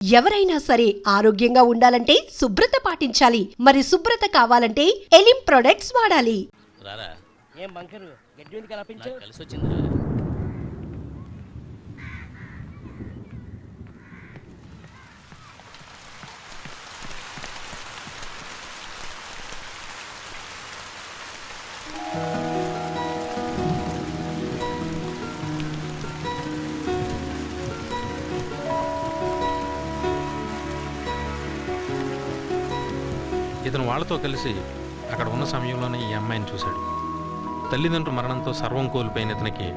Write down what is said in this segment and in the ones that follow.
ఎవరైనా సరే ఆరోగ్యంగా ఉండాలంటే శుభ్రత పాటించాలి. మరి శుభ్రత కావాలంటే ఎలిం ప్రొడక్ట్స్ వాడాలి. రారా ఏం బంకరు గడ్డి ఎందుకు కనిపించు నాకు కలిసి వచ్చిందిరా. ఇతను వాళ్ళతో కలిసి అక్కడ ఉన్న సమయంలోనే ఈ అమ్మాయిని చూశాడు. తల్లిదండ్రుల మరణంతో సర్వం కోల్పోయిన ఇతనికి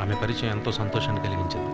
ఆమె పరిచయం ఎంతో సంతోషాన్ని కలిగించింది.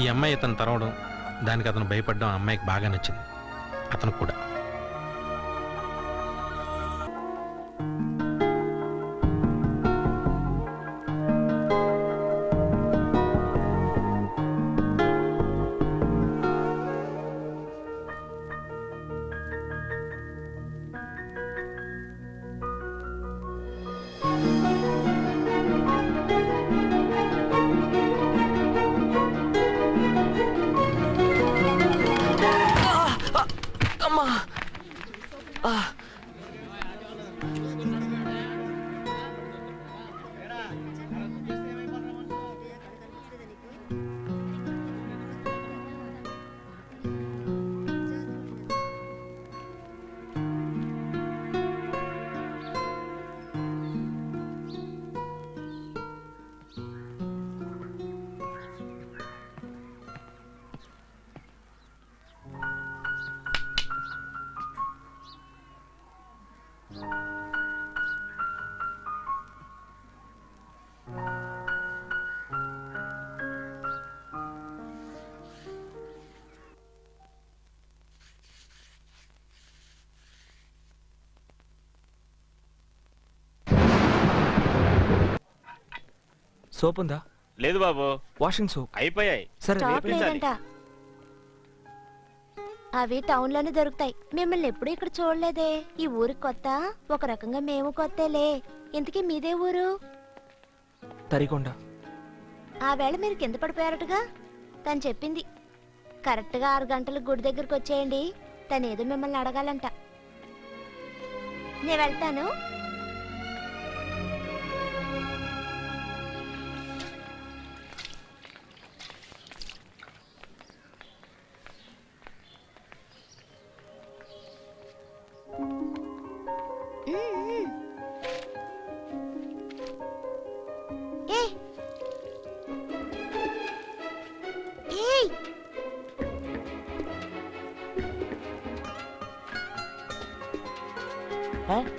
ఈ అమ్మాయి అతను తరవడం, దానికి అతను భయపడడం ఆ అమ్మాయికి బాగా నచ్చింది. అతను కూడా. సోప్ ఉందా? లేదు బాబు, వాషింగ్ సోప్ అయిపోయాయి. సరే స్టాక్ రేపు లేదంట. అవి టౌన్ లోనే దొరుకుతాయి. మిమ్మల్ని ఎప్పుడు ఇక్కడ చూడలేదే. ఈ ఊరికి కొత్త, ఒక రకంగా మేము కొత్తలే. ఇంతకీ మీదే ఊరు? తరికొండ. ఆ వేళ మీరు కింద పడిపోయారటగా. తను చెప్పింది. కరెక్ట్ గా 6 గంటలకు గుడి దగ్గరకు వచ్చేయండి. తను ఏదో మిమ్మల్ని అడగాలంట. నేను వెళ్తాను.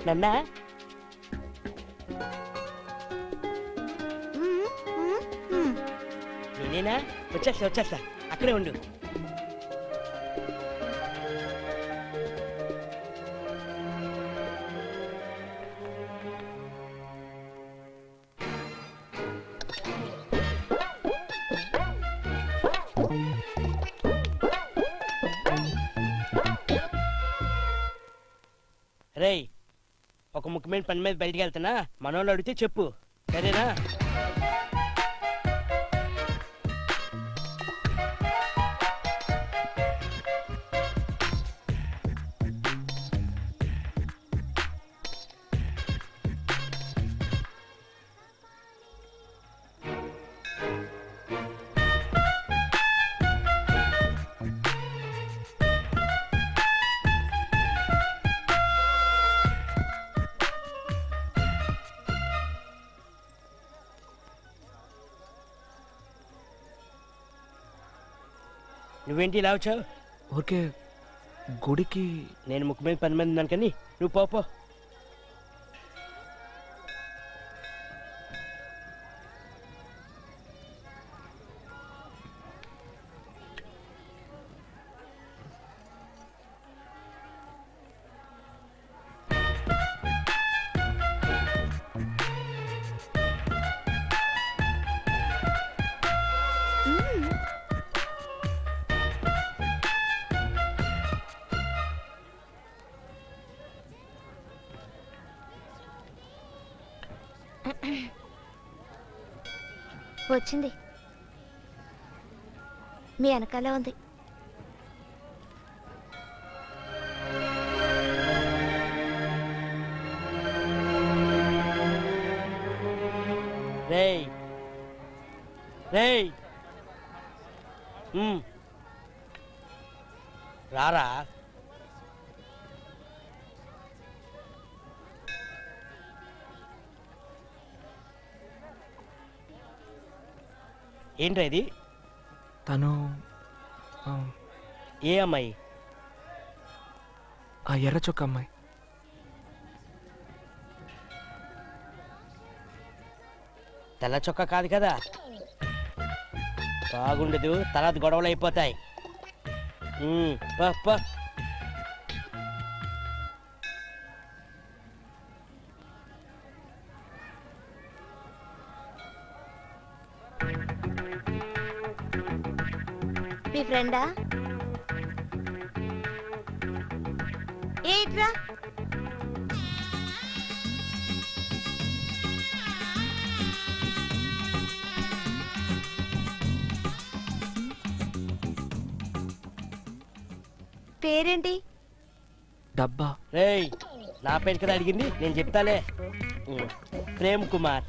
నన్నా నేనేనా? వచ్చేస్తా అక్కడే ఉండు. రేయ్, ఒక ముఖ్యమైన పని మీద బయటికి వెళ్తున్నా. మనోళ్ళు అడిగితే చెప్పు, సరేనా? నువ్వేంటి ఇలా వచ్చావు? ఊరికే గుడికి. నేను ముఖ్యమైన పని మీద ఉన్నాను కానీ నువ్వు పో. వచ్చింది. మీ వెనకాలే ఉంది. రేయ్ రేయ్, రారా. ఏంట్రా ఇది? తను ఏ అమ్మాయి? ఆ ఎర్ర చొక్క అమ్మాయి. తెల్ల చొక్క కాదు కదా. బాగుండదు, తర్వాత గొడవలు అయిపోతాయి. పో. మీ ఫ్రెండా? ఏట్రా? పేరేంటి? డబ్బా. రేయ్, నా పేరు కదా అడిగింది, నేను చెప్తాలే. ప్రేమ్ కుమార్.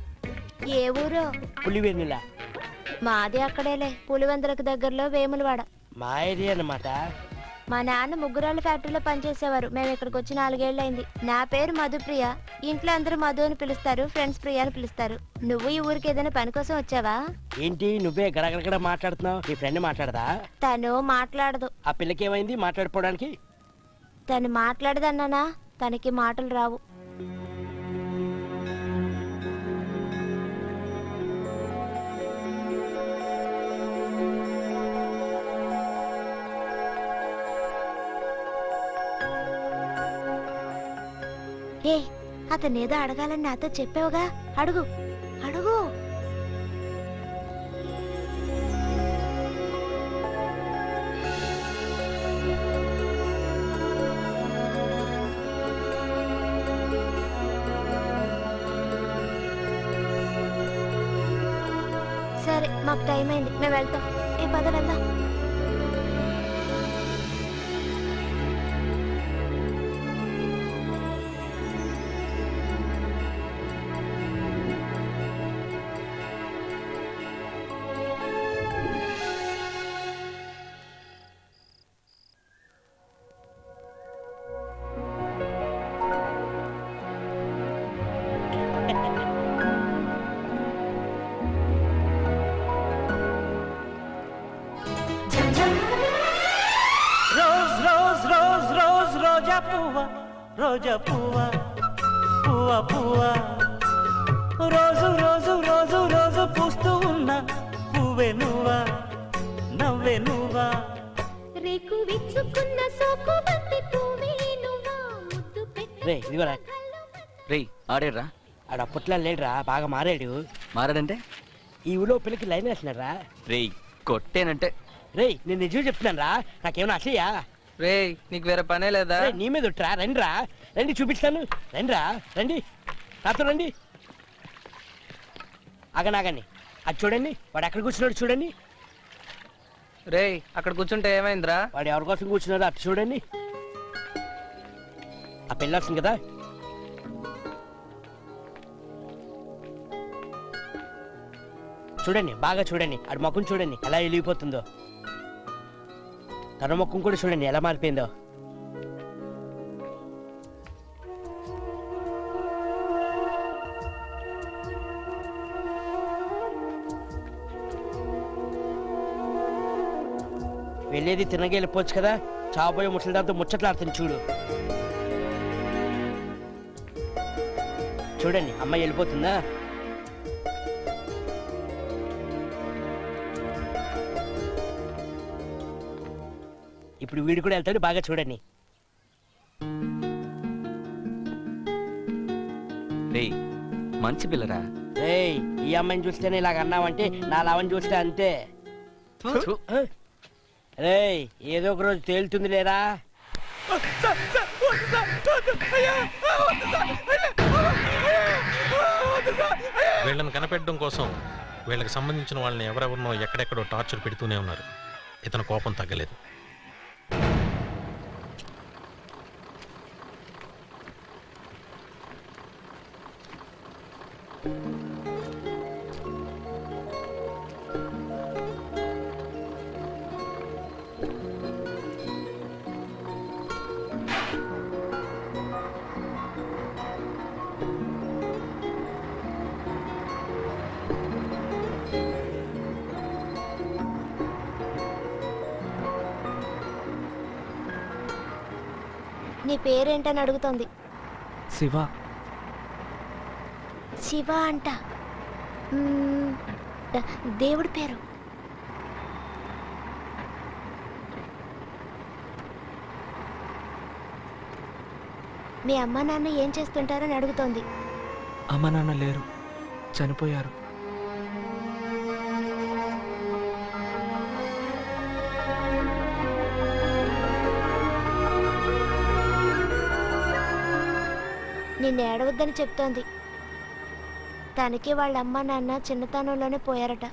ఏ ఊరు? పులివెన్నుల. మాది అక్కడేలే, పులివెందులకు దగ్గరలో వేములవాడ. మా ఏరియా అన్నమాట. మా నాన్న ముగ్గురాళ్ళ ఫ్యాక్టరీలో పనిచేసేవారు. మేము ఇక్కడికి వచ్చి 4 ఏళ్ళైంది. నా పేరు మధుప్రియ. ఇంట్లో అందరూ మధు అని పిలుస్తారు, ఫ్రెండ్స్ ప్రియ అని పిలుస్తారు. నువ్వు ఈ ఊరికి ఏదైనా పని కోసం వచ్చావా? ఏంటి నువ్వే గడగడగడ మాట్లాడుతున్నావు? నీ ఫ్రెండ్ మాట్లాడదా? తను మాట్లాడదు. ఆ పిల్లకి ఏమైంది మాట్లాడుకోవడానికి? తను మాట్లాడదన్నానా? తనకి మాటలు రావు. ఏ, అతనేదో అడగాలని నాతో చెప్పావుగా, అడుగు అడుగు. మాకు టైం అయింది, మేము వెళ్తాం. ఏ పద వెళ్దాం. రోజ్ రోజ్ రోజ్ రోజ్ రోజా పువ్వ, రోజా పువ్వ, పువ్వ పువ్వ, రోజు రోజు రోజు రోజు పూస్తూ ఉన్న పువ్వే నువ్వా, నవ్వే నువ్వా. రేకు విచ్చుకున్న సోకు బంతి పువ్వే నువ్వా, ముద్దు రే ఇదిగోరా, రేయ్ ఆడేడ్రా. ఆడ అప్పట్లో లేడురా, బాగా మారాడు. మారాడంటే? ఈ ఊళ్ళో పిల్లకి లైన్ వేస్తున్నారా. రేయ్ కొట్టేనంటే. రే నేను నిజం చెప్తున్నాను రా, నాకేమన్నా అసయ్యా. రేయ్ నీకు వేరే పనే లేదా? నీ మీద ఒట్టురా, రండిరా, రండి చూపిస్తాను, రండిరా, రండి నాతో రండి. ఆగనాగండి, అది చూడండి, వాడు ఎక్కడ కూర్చున్నాడు చూడండి. రేయ్ అక్కడ కూర్చుంటే ఏమైందిరా? వాడు ఎవరి కోసం కూర్చున్నాడు అటు చూడండి. ఆ పెళ్ళి వస్తుంది కదా, చూడండి, బాగా చూడండి, ఆడి ముఖం చూడండి ఎలా వెలిగిపోతుందో. తన ముఖం కూడా చూడండి ఎలా మారిపోయిందో. వెళ్ళేది తినగా వెళ్ళిపోవచ్చు కదా, చావబోయే ముసలి దాంతో ముచ్చట్లాడుతుంది చూడు. చూడండి అమ్మాయి వెళ్ళిపోతుందా. ఇప్పుడు వీడు కూడా వెళ్తాడు, బాగా చూడండి. రేయ్ మంచి పిల్లరా. ఏయ్ ఈ అమ్మాయిని చూస్తేనే ఇలాగ అన్నావంటే నా లావని చూస్తే అంతే. రేయ్ ఏదో ఒక రోజు తేలుతుంది లేరా. వీళ్ళని కనిపెట్టడం కోసం వీళ్ళకి సంబంధించిన వాళ్ళని ఎవరెవరినో ఎక్కడెక్కడో టార్చర్ పెడుతూనే ఉన్నారు. ఇతను కోపం తగ్గలేదు. నీ పేరేంటని అడుగుతోంది. శివ. శివ అంట. దేవుడి పేరు. మీ అమ్మ నాన్న ఏం చేస్తుంటారని అడుగుతోంది. అమ్మ నాన్న లేరు, చనిపోయారు. నిన్ను ఏడవద్దని చెప్తోంది. తనకి వాళ్ళ అమ్మ నాన్న చిన్నతనంలోనే పోయారట.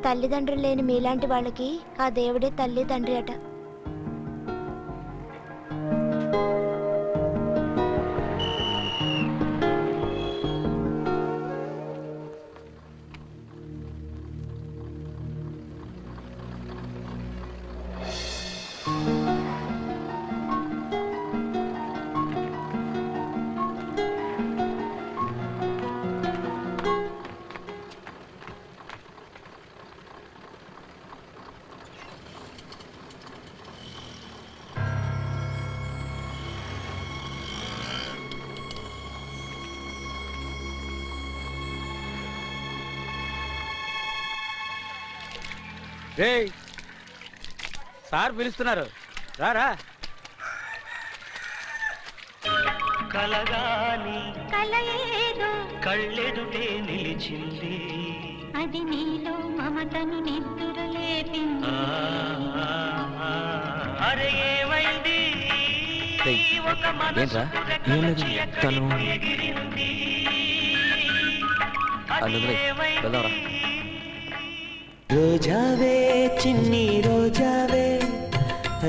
తల్లిదండ్రులు లేని మీలాంటి వాళ్ళకి ఆ దేవుడే తల్లి తండ్రి అట. రేయ్ సార్ పిలుస్తున్నారు, రారా. కలగాని కల ఏదో కళ్ళెదుటే నిలిచింది. అది నీలో మమతను నిద్దురలేపింది. అరే ఏమైంది? రేయ్, ఒక మనసు ఏంట్రా? ఏం లేదు, తను ఎగిరింది. అందులో వెళ్దాంరా. రోజావే చిన్ని రోజావే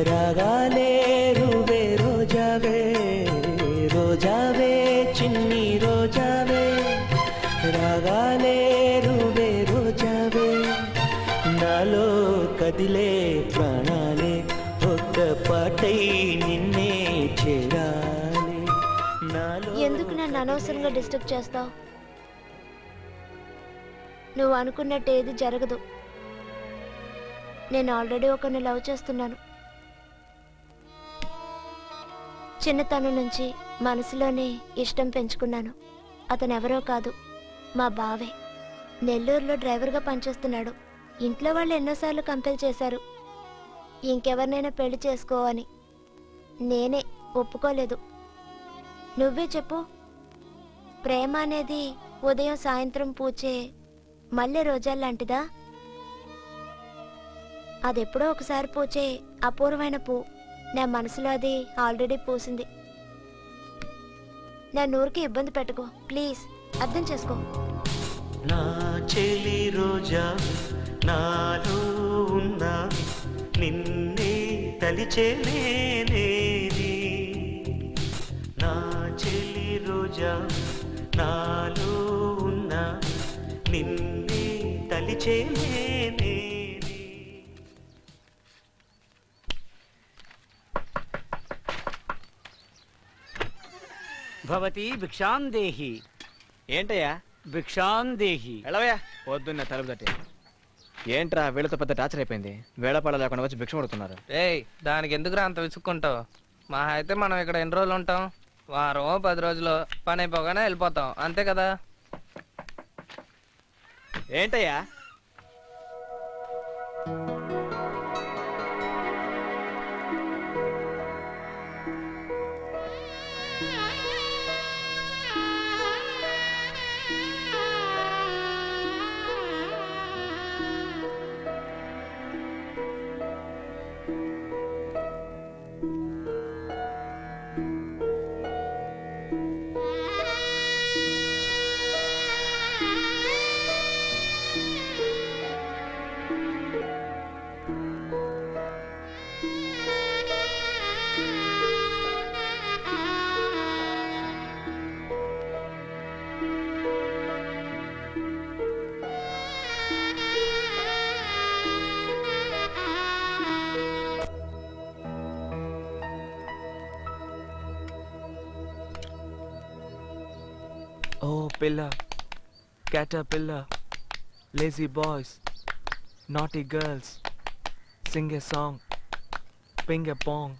రాగాలే రువే రోజావే రోజావే చిన్ని రోజావే రాగాలే రువే రోజావే నాలో కదిలే ప్రాణాలే ఒక్క పాటై నిన్నే చేరాలి నాలో. ఎందుకు నన్ను అనవసరంగా డిస్టర్బ్ చేస్తావు? నువ్వు అనుకున్నట్టు ఏది జరగదు. నేను ఆల్రెడీ ఒకరిని లవ్ చేస్తున్నాను. చిన్నతనం నుంచి మనసులోనే ఇష్టం పెంచుకున్నాను. అతను ఎవరో కాదు, మా బావే. నెల్లూరులో డ్రైవర్గా పనిచేస్తున్నాడు. ఇంట్లో వాళ్ళు ఎన్నోసార్లు కంపెల్ చేశారు ఇంకెవరినైనా పెళ్లి చేసుకో అని. నేనే ఒప్పుకోలేదు. నువ్వే చెప్పు, ప్రేమ అనేది ఉదయం సాయంత్రం పూచే మల్లె రోజాల్లాంటిదా? అదెప్పుడో ఒకసారి పూచే అపూర్వమైన పూ. నా మనసులో అది ఆల్రెడీ పూసింది. నా నూరికి ఇబ్బంది పెట్టుకో ప్లీజ్, అర్థం చేసుకో. నా చెలి రోజా నాలో ఉన్నా నిన్నే తలిచేనేది. నా చెలి రోజా నాలో ఉన్నా నిన్నే తలిచేనేది. భవతి భిక్షాం దేహి. ఏంటయ్యా? భిక్షాం దేహి. ఎలావయ్యా? పొద్దున్న తలుపు తట్టి ఏంట్రా వీళ్ళతో పెద్ద టార్చర్ అయిపోయింది. వేళపాడ లేకుండా వచ్చి భిక్ష కొడుతున్నారు. ఏయ్, దానికి ఎందుకురా అంత విసుక్కుంటావు? మా అయితే మనం ఇక్కడ ఎన్ని రోజులు ఉంటాం? వారం 10 రోజులు పని అయిపోగానే వెళ్ళిపోతాం, అంతే కదా? ఏంటయ్యా? Oh, pillar, caterpillar, lazy boys, naughty girls, sing a song, ping a pong.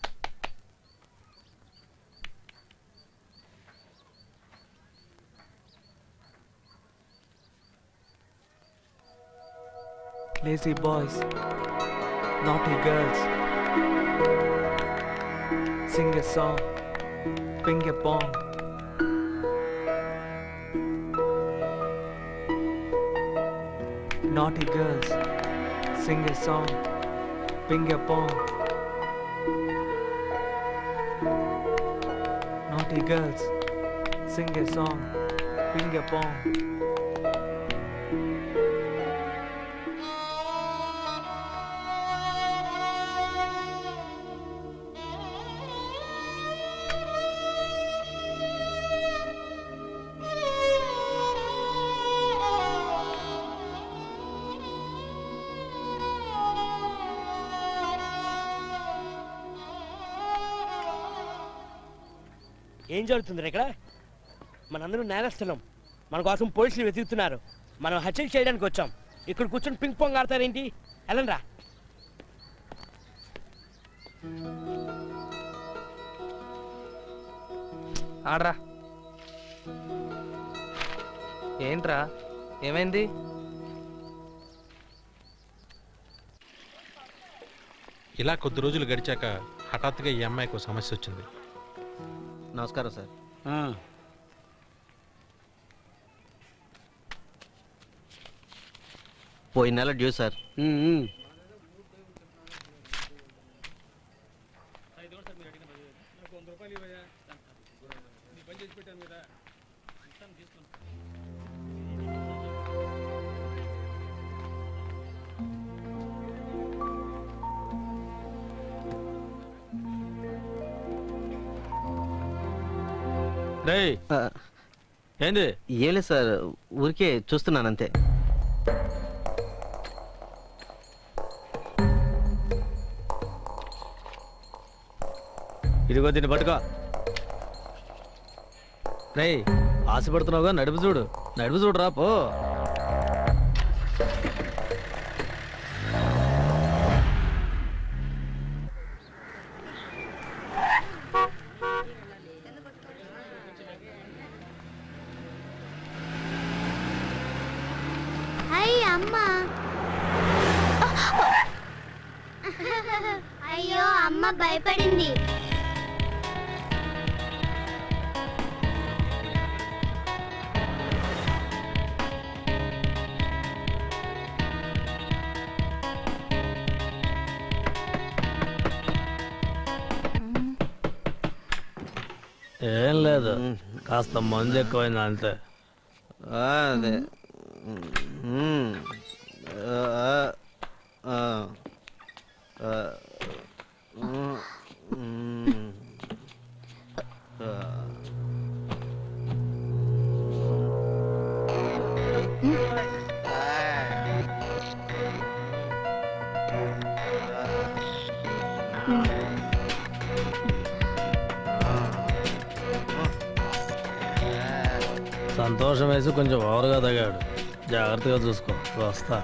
Lazy boys, naughty girls, sing a song, ping a pong. Naughty girls, sing a song, ping a pong. Naughty girls, sing a song, ping a pong. ఏం జరుగుతుంది ఇక్కడ? మనందరం నేరస్తున్నాం. మన కోసం పోలీసులు వెతుకుతున్నారు. మనం హత్యలు చేయడానికి వచ్చాం. ఇక్కడ కూర్చొని పింక్ పాంగ్ ఆడతారేంటి? వెళ్ళండ్రా. ఆడరా. ఏంట్రా, ఏమైంది? ఇలా కొద్ది రోజులు గడిచాక హఠాత్తుగా ఈ అమ్మాయికి ఒక సమస్య వచ్చింది. నమస్కారం సార్. పోయిన నెల డ్యూ సార్. ఏంది? ఏం లేదు సార్, ఊరికే చూస్తున్నాను అంతే. ఇదిగో దీన్ని పట్టుకో. రే ఆశపడుతున్నావుగా, నడుపు చూడురా పో. అయ్యో అమ్మ భయపడింది. ఏం లేదు, కాస్త మందు ఎక్కువైంది అంతే. అదే సంతోషం వేసి కొంచెం ఓవర్గా తగాడు, జాగ్రత్తగా చూసుకో. వస్తా.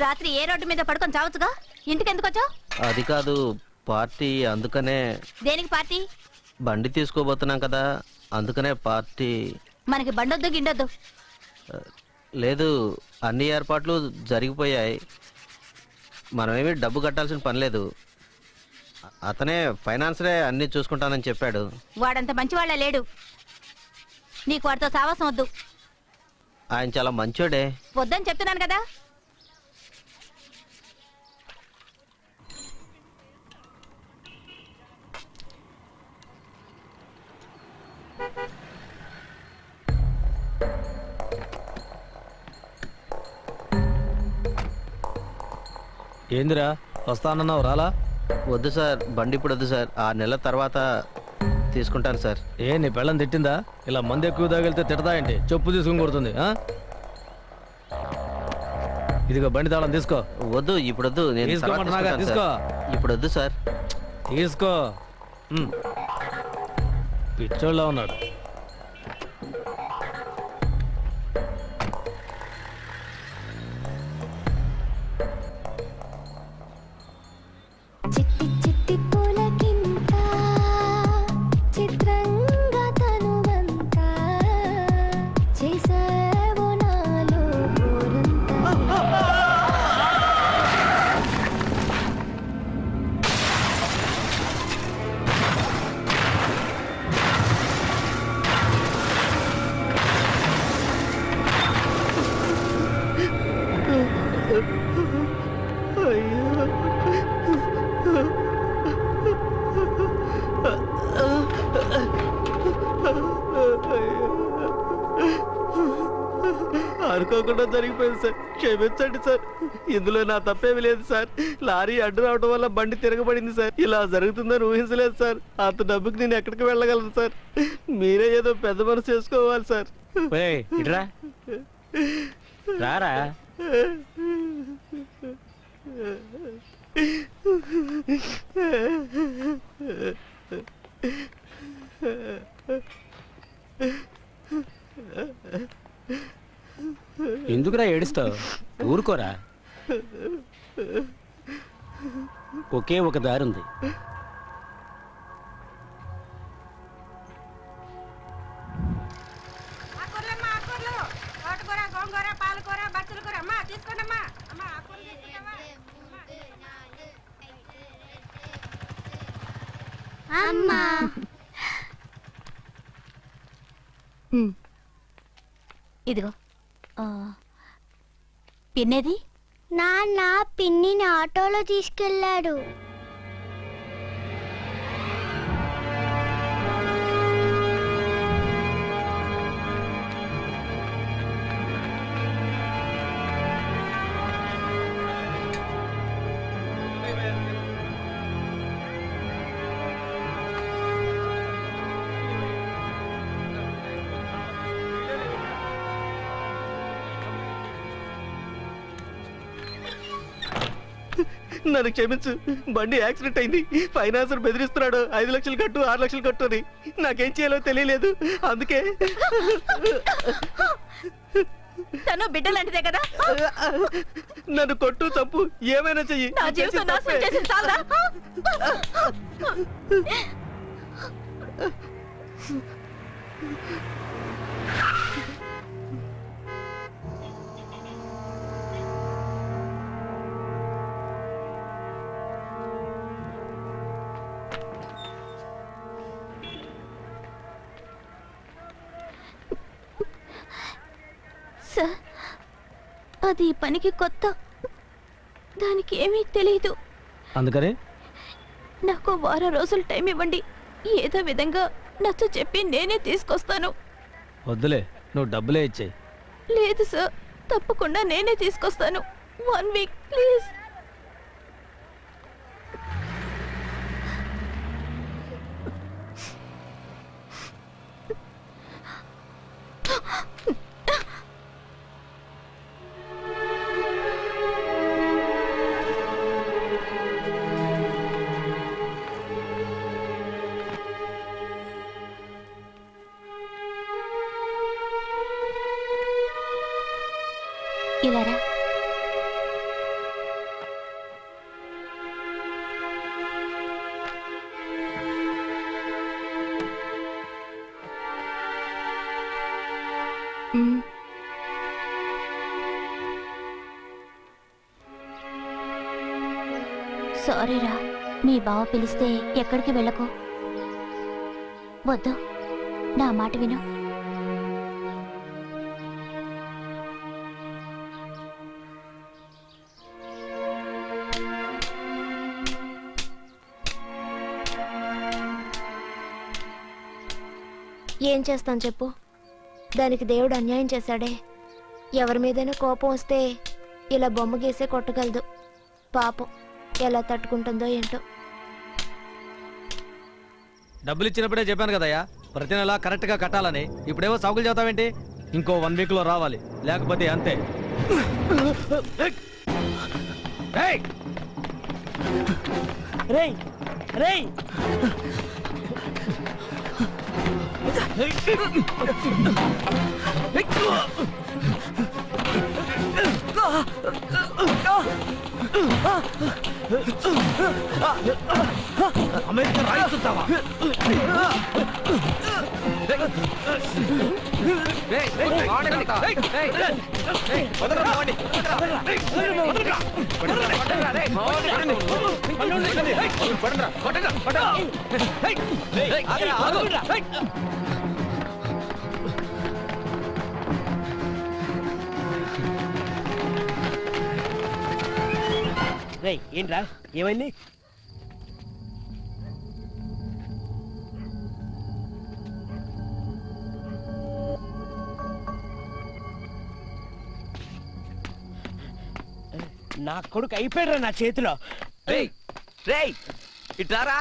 రాత్రి ఏ రోడ్డు మీద పడుకొని చావచ్చుగా, ఇంటికి ఎందుకు వచ్చావు? అది కాదు పార్టీ, అందుకనే. దేనికి పార్టీ? బండి తీసుకోబోతున్నాం కదా, అందుకనే పార్టీ. మనకి బండొద్దు గిండొద్దు. లేదు, అన్ని ఏర్పాట్లు జరిగిపోయాయి, మనమేమి డబ్బు కట్టాల్సిన పని లేదు. అతనే ఫైనాన్సరే అన్ని చూసుకుంటానని చెప్పాడు. వాడంత మంచివాళ్ళ లేడు, నీకు వాడితో సావాసం వద్దు. ఆయన చాలా మంచోడే. వద్దని చెప్తున్నాను కదా. ఏందిరా వస్తానన్నావు, రాలా? వద్దు సార్, బండి ఇప్పుడు వద్దు సార్, 6 నెలల తర్వాత తీసుకుంటాను సార్. ఏ నీ పెళ్ళం తిట్టిందా? ఇలా మందు ఎక్కువ తాగిలితే తిడతా ఏంటి? చెప్పు తీసుకుని కొడుతుంది. ఇదిగో బండి తాళం తీసుకో. వద్దు, ఇప్పుడు వద్దు, నేను తీసుకోమంటున్నాగా, తీసుకో. ఇప్పుడు వద్దు సార్. తీసుకో. పిచ్చోళ్ళ ఉన్నాడు. చిట్టి చిట్టి పూలకింత చిత్రంగా తనువంత చేసావో నాలో అనుకోకుండా జరిగిపోయింది సార్, క్షమించండి సార్. ఇందులో నా తప్పేమి లేదు సార్. లారీ అడ్డు రావడం వల్ల బండి తిరగబడింది సార్. ఇలా జరుగుతుందని ఊహించలేదు సార్. అంత డబ్బుకి నేను ఎక్కడికి వెళ్ళగలను సార్? మీరే ఏదో పెద్ద మనసు చేసుకోవాలి సార్. ఇట్రా రారా. ఎందుకురా ఏడుస్తావు? ఊరుకోరా. ఒకే ఒక దారి ఉంది. తోటకూర, గోంగూర, పాలకూర, బచ్చల కూర. అమ్మా తీసుకోండి అమ్మా. అమ్మా ఆకుకూర అమ్మా. ఇదిగో పిన్నేది? నాన్న పిన్నిని ఆటోలో తీసుకెళ్ళాడు. నన్ను క్షమించు, బండి యాక్సిడెంట్ అయింది. ఫైనాన్సర్ బెదిరిస్తున్నాడు, 5 లక్షలు కట్టు 6 లక్షలు కట్టు అని. నాకేం చేయాలో తెలియలేదు, అందుకే. తను బిడ్డ లాంటిదే కదా. నన్ను కొట్టు, తప్పు ఏమైనా చెయ్యి. నా జీవితం నాశనం చేసిన చాలదా? సార్, అది ఈ పనికి కొత్త, దానికి ఏమీ తెలియదు. అందుకని నాకు వారం రోజులు టైం ఇవ్వండి. ఏదో విధంగా నచ్చ చెప్పి నేనే తీసుకొస్తాను. వద్దులే, నువ్వు డబ్బులే ఇచ్చేయి. లేదు సార్, తప్పకుండా నేనే తీసుకొస్తాను. 1 వీక్ ప్లీజ్. ఇలా రా. సారీరా, మీ బావ పిలిస్తే ఎక్కడికి వెళ్ళకు. వద్దు, నా మాట విను. ఏం చేస్తాం చెప్పు, దానికి దేవుడు అన్యాయం చేశాడే. ఎవరి మీదైనా కోపం వస్తే ఇలా బొమ్మ గీసే కొట్టగలదు. పాపం ఎలా తట్టుకుంటుందో ఏంటో. డబ్బులు ఇచ్చినప్పుడే చెప్పాను కదయ్యా, ప్రతి నెల కరెక్ట్గా కట్టాలని. ఇప్పుడేవో సాగులు చదువుతావేంటి? ఇంకో 1 వీక్లో రావాలి, లేకపోతే అంతే. రేయ్ రేయ్ అమెరికా రాయిస్తావా? రేయ్ ఏంట్రా, ఏమైంది? నా కొడుకు అయిపోయాడు నా చేతిలో. రేయ్ ఇట్లారా.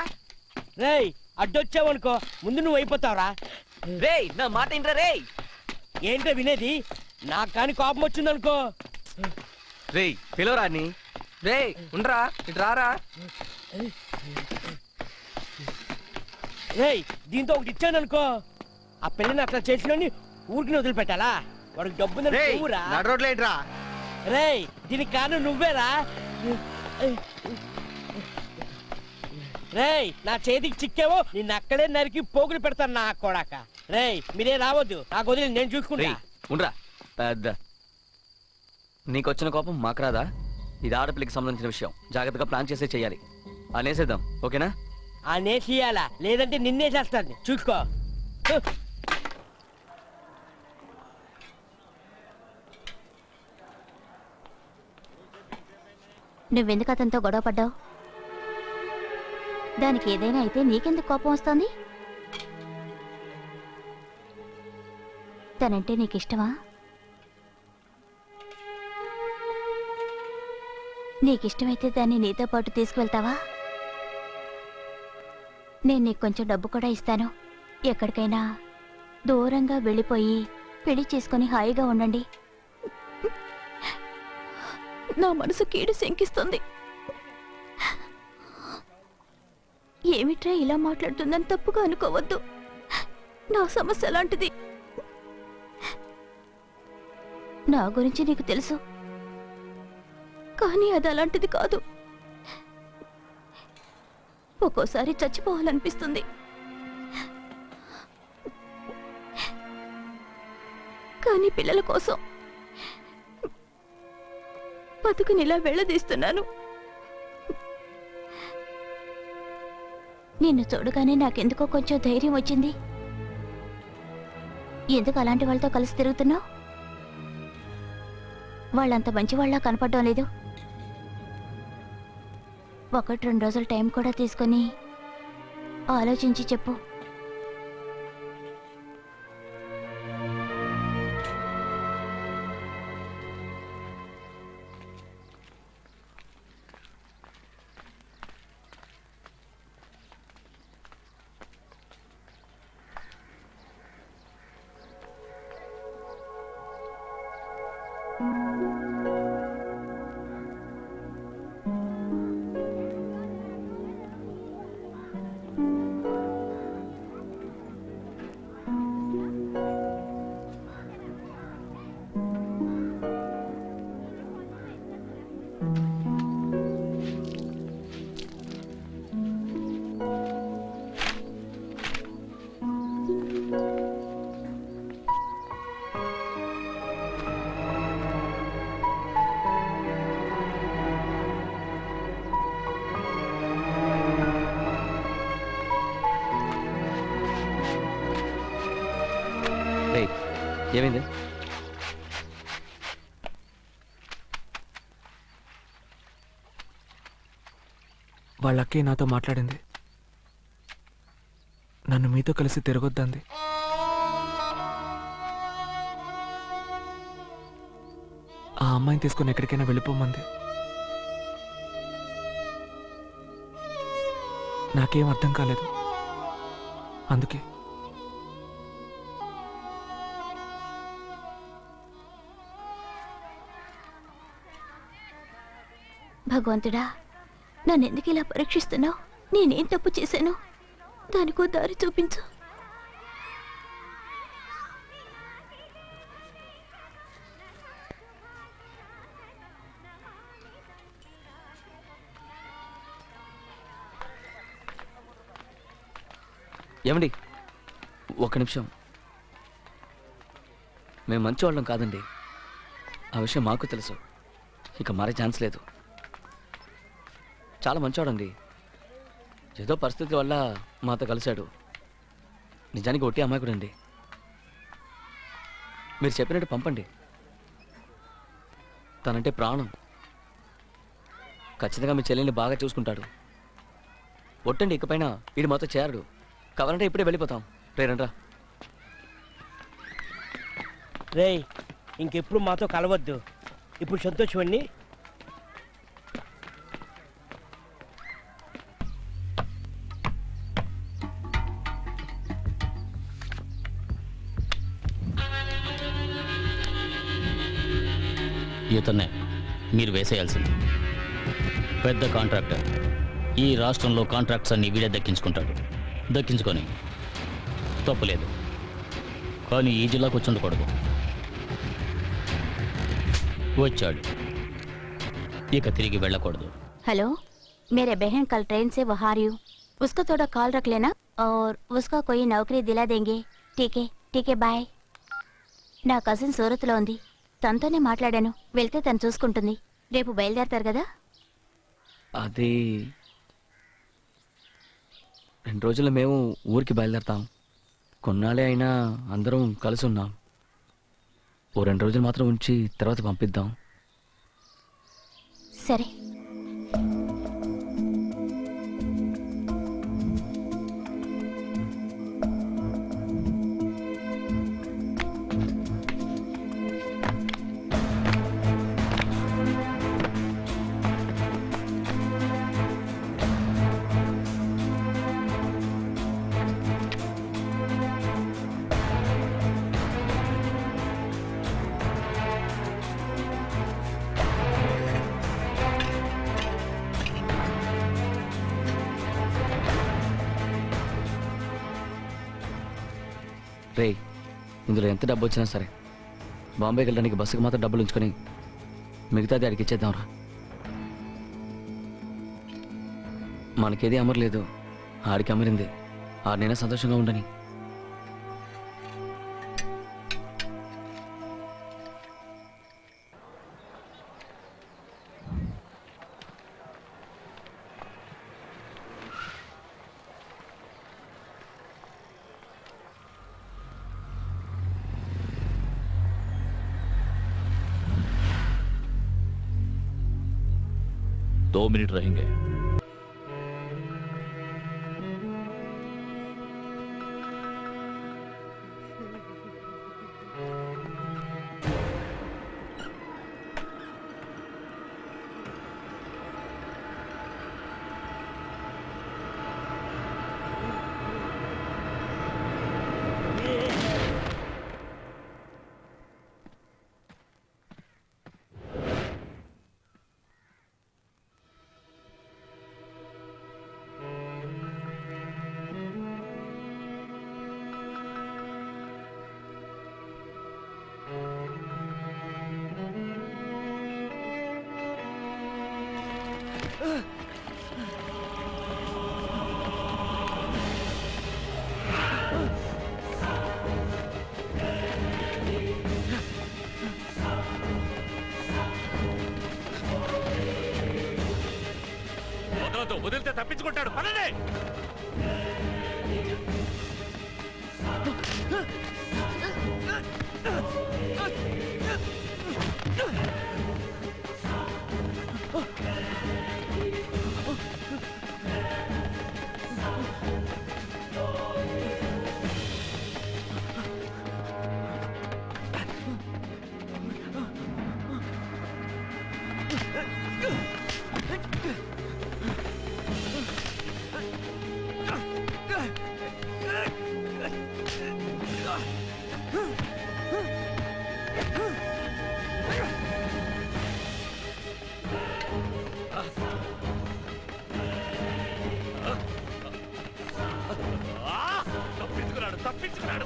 రేయ్ అడ్డొచ్చావనుకో ముందు నువ్వు అయిపోతావురా. రేయ్ నా మాట ఏంట్రా? రేయ్ ఏంటో వినేది? నాకు కానీ కోపం వచ్చిందనుకో. రేయ్ పిలవరా నీ. రేయ్ ఉండరా, ఇటు రారా. రేయ్ దీంతో ఒకటి ఇచ్చాననుకో, ఆ పిల్లని అట్లా చేసినోని ఊరికి వదిలిపెట్టాలా? వాడికి డబ్బు ఊరా. నడు రోడ్లు ఏంట్రా? రేయ్ దీనికి కారణం నువ్వేరా. రేయ్ నా చేతికి చిక్కేవో నిన్ను అక్కడే నరికి పోగులు పెడతాను నా కొడాక. రేయ్ మీరే రావద్దు, నాకు వదిలి నేను చూసుకుంటా. ఉండరా పెద్ద. నీకొచ్చిన కోపం మాకు రాదా? ఇది ఆడపిల్లకి సంబంధించిన విషయం, జాగ్రత్తగా ప్లాన్ చేసే చెయ్యాలి. అనేసేద్దాం, ఓకేనా? ఆ నేసియాలా లేదంటే నిన్నేసేస్తాను చూసుకో. నువ్వెందుకు అతనితో గొడవ పడ్డావు? దానికి ఏదైనా అయితే నీకెందుకు కోపం వస్తుంది? తనంటే నీకు ఇష్టమా? నీకిష్టమైతే దాన్ని నీతో పాటు తీసుకువెళ్తావా? నేను నీకు కొంచెం డబ్బు కూడా ఇస్తాను. ఎక్కడికైనా దూరంగా వెళ్ళిపోయి పెళ్లి చేసుకుని హాయిగా ఉండండి. నా మనసు కీడు శంకిస్తుంది. ఏమిట్రా ఇలా మాట్లాడుతుందని తప్పుగా అనుకోవద్దు. నా సమస్య అలాంటిది. నా గురించి నీకు తెలుసు, కానీ అది అలాంటిది కాదు. ఒక్కోసారి చచ్చిపోవాలనిపిస్తుంది. కానీ పిల్లల కోసం బతుకునిలా వెళ్ళదీస్తున్నాను. నిన్ను చూడగానే నాకెందుకో కొంచెం ధైర్యం వచ్చింది. ఎందుకు అలాంటి వాళ్ళతో కలిసి తిరుగుతున్నావు? వాళ్ళంత మంచి వాళ్ళ కనపడడం లేదు. 1-2 రోజులు టైం కూడా తీసుకొని ఆలోచించి చెప్పు. ఏమైంది? వాళ్ళకే నాతో మాట్లాడింది. నన్ను మీతో కలిసి తిరగొద్దంది. ఆ అమ్మాయిని తీసుకుని ఎక్కడికైనా వెళ్ళిపోమంది. నాకేం అర్థం కాలేదు. అందుకే భగవంతుడా, నన్నెందుకు ఇలా పరీక్షిస్తున్నావు? నేనేం తప్పు చేశాను? దానికో దారి చూపించు. ఏమండి, ఒక్క నిమిషం. మేము మంచివాళ్ళం కాదండి. ఆ విషయం మాకు తెలుసు. ఇక మారే ఛాన్స్ లేదు. చాలా మంచివాడండి. ఏదో పరిస్థితి వల్ల మాతో కలిశాడు. నిజానికి ఒట్టి అమాయకుడండి. మీరు చెప్పినట్టు పంపండి. తనంటే ప్రాణం. ఖచ్చితంగా మీ చెల్లెల్ని బాగా చూసుకుంటాడు. ఒట్టండి, ఇకపైన వీడు మాతో చేరడు. కావాలంటే ఇప్పుడే వెళ్ళిపోతాం. రేరండ్రా. రేయ్, ఇంకెప్పుడు మాతో కలవద్దు. ఇప్పుడు సంతోషమండి. ఇతన్నే మీరు వేసేయాల్సింది. పెద్ద కాంట్రాక్టర్. ఈ రాష్ట్రంలో కాంట్రాక్ట్స్ అన్ని వీడే దక్కించుకుంటాడు. దక్కించుకొని తప్పులేదు, కానీ ఈ జిల్లాకు వచ్చి ఉండకూడదు. వచ్చాడు, ఇక తిరిగి వెళ్ళకూడదు. हेलो, मेरे बहन कल ट्रेन से वो हार यू. उसको थोड़ा कॉल रख लेना और उसका कोई नौकरी दिला देंगे. ठीक है बाय. నా కజిన్ సూరత్లో ఉంది. తనతోనే మాట్లాడాను. వెళ్తే తను చూసుకుంటుంది. రేపు బయలుదేరతారు కదా? అది 2 రోజుల్లో మేము ఊరికి బయలుదేరతాం. కొన్నాళ్ళే అయినా అందరం కలిసి ఉన్నాం. ఓ 2 రోజులు మాత్రం ఉంచి తర్వాత పంపిద్దాం. సరే. రే, ఇందులో ఎంత డబ్బు వచ్చినా సరే బాంబేకి వెళ్ళడానికి బస్సుకి మాత్రం డబ్బులు ఉంచుకొని మిగతాది అడిగి ఇచ్చేద్దాంరా. మనకేది అమరలేదు, ఆడికి అమరింది. ఆడినైనా సంతోషంగా ఉండని. दो मिनट रहेंगे. వదిలితే తప్పించుకుంటాడు. పనండి.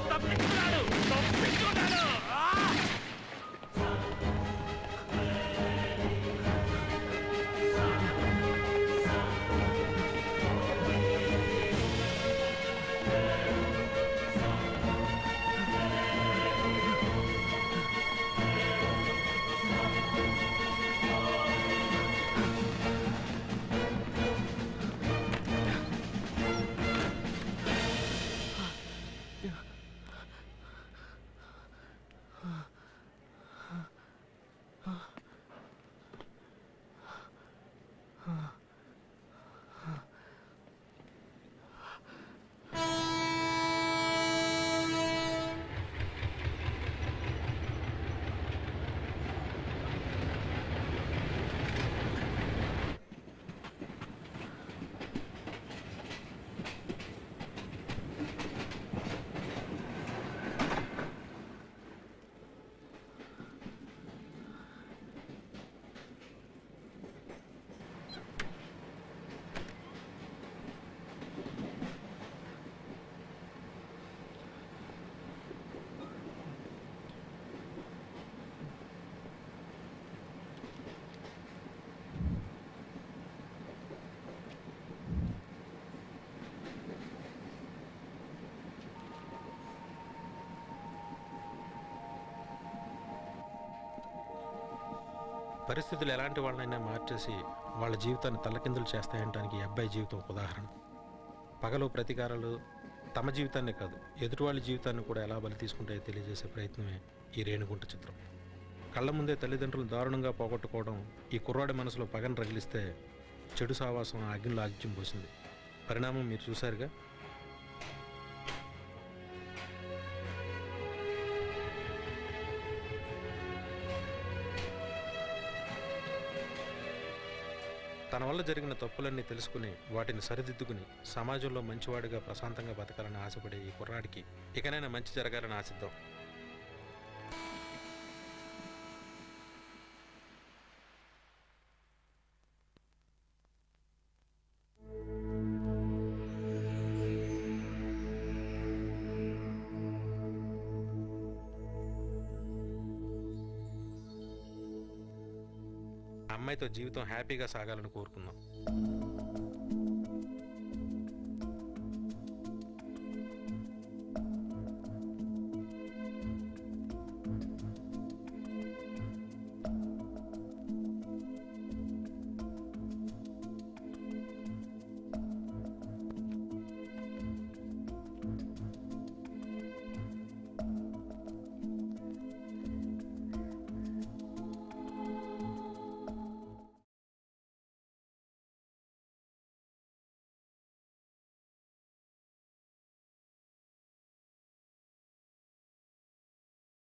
తప్పించుకున్నాడు. పరిస్థితులు ఎలాంటి వాళ్ళైనా మార్చేసి వాళ్ళ జీవితాన్ని తల్లకిందులు చేస్తాయంటానికి ఈ అబ్బాయి జీవితం ఒక ఉదాహరణ. పగలు ప్రతీకారాలు తమ జీవితాన్నే కాదు ఎదుటి వాళ్ళ జీవితాన్ని కూడా ఎలా బలి తీసుకుంటాయో తెలియజేసే ప్రయత్నమే ఈ రేణుగుంట చిత్రం. కళ్ళ ముందే తల్లిదండ్రులు దారుణంగా పోగొట్టుకోవడం ఈ కుర్రాడి మనసులో పగను రగిలిస్తే చెడు సావాసం ఆ అగ్నిలో ఆగ్యం పోసింది. పరిణామం మీరు చూశారుగా. తన వల్ల జరిగిన తప్పులన్నీ తెలుసుకుని వాటిని సరిదిద్దుకుని సమాజంలో మంచివాడిగా ప్రశాంతంగా బతకాలని ఆశపడే ఈ కుర్రాడికి ఇకనైనా మంచి జరగాలని ఆశిద్దాం. అమ్మాయితో జీవితం హ్యాపీగా సాగాలని కోరుకుందాం.